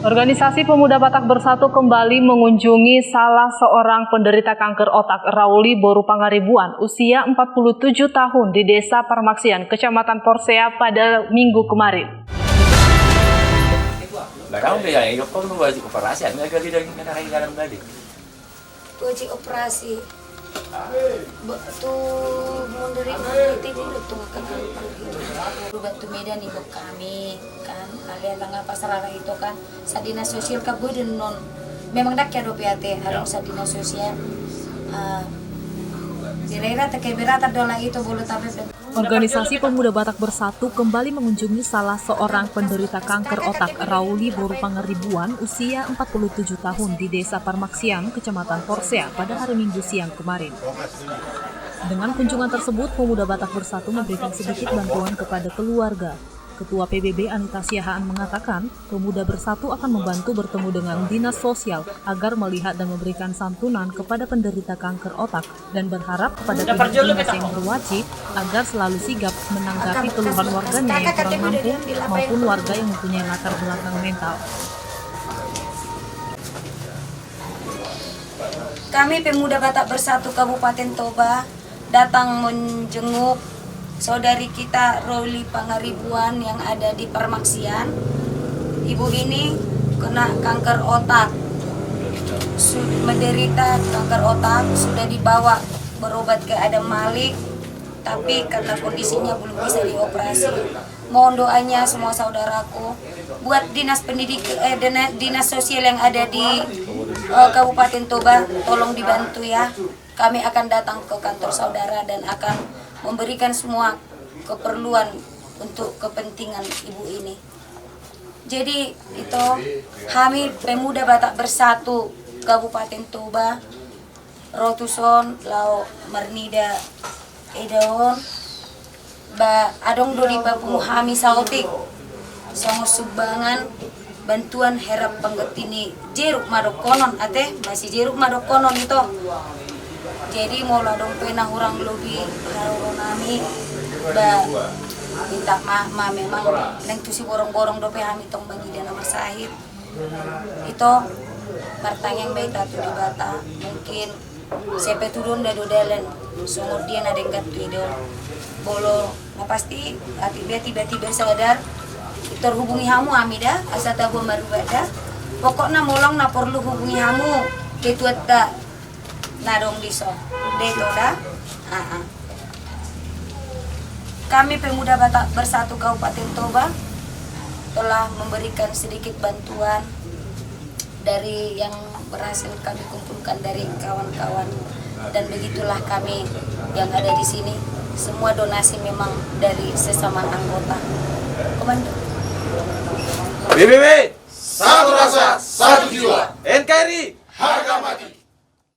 Organisasi Pemuda Batak Bersatu kembali mengunjungi salah seorang penderita kanker otak, Rauli Pangaribuan, usia 47 tahun di Desa Parmaksian, Kecamatan Porsea pada Minggu kemarin. Operasi bantu medan ibu kami kan kalian langga pasarara itu kan sadina sosial kabuden non memang dak ya do PAT harus sadina sosial direra teke berata dola itu bulu tapi. Organisasi Pemuda Batak Bersatu kembali mengunjungi salah seorang penderita kanker otak, Rauli Pangaribuan, usia 47 tahun di Desa Parmaksian, Kecamatan Porsea pada hari Minggu siang kemarin. Dengan kunjungan tersebut, Pemuda Batak Bersatu memberikan sedikit bantuan kepada keluarga. Ketua PBB Anita Siahaan mengatakan, Pemuda Bersatu akan membantu bertemu dengan Dinas Sosial agar melihat dan memberikan santunan kepada penderita kanker otak dan berharap kepada pihak dinas yang berwajib agar selalu sigap menanggapi keluhan warganya yang kurang mampu maupun warga yang mempunyai latar belakang mental. Kami Pemuda Batak Bersatu Kabupaten Toba datang menjenguk saudari kita Rauli Pangaribuan yang ada di Parmaksian. Ibu ini kena kanker otak, menderita kanker otak, sudah dibawa berobat ke Adam Malik, tapi karena kondisinya belum bisa dioperasi. Mohon doanya semua saudaraku buat dinas pendidikan, dinas sosial yang ada di Kabupaten Toba, tolong dibantu ya. Kami akan datang ke kantor saudara dan akan memberikan semua keperluan untuk kepentingan ibu ini. Jadi itu kami Pemuda Batak Bersatu Kabupaten Toba, Rotuson, Lau Marnida Edaon, Ba Adong Dodi Papumu Hami Sautik, Songo Subangan, bantuan herap panggetini jeruk madokonon ate masih jeruk madokonon itu. Jadi mau ladong pena orang lebih haronami ba minta ma memang neng tusi borong-borong dope kami tong bagi dana bersahid itu pertanyaan baik tatu di bata mungkin sepe turun da dodalan sumur dia nadengkat tuido bolo nah pasti tiba-tiba sadar terhubungi hamu amida asa tabu marubada pokoknya molong na perlu hubungi hamu ketuata nadong diso deto dah. Kami Pemuda Batak Bersatu Kabupaten Toba telah memberikan sedikit bantuan dari yang berhasil kami kumpulkan dari kawan-kawan dan begitulah kami yang ada di sini semua donasi memang dari sesama anggota. Komando. PBB satu rasa satu jiwa, NKRI harga mati.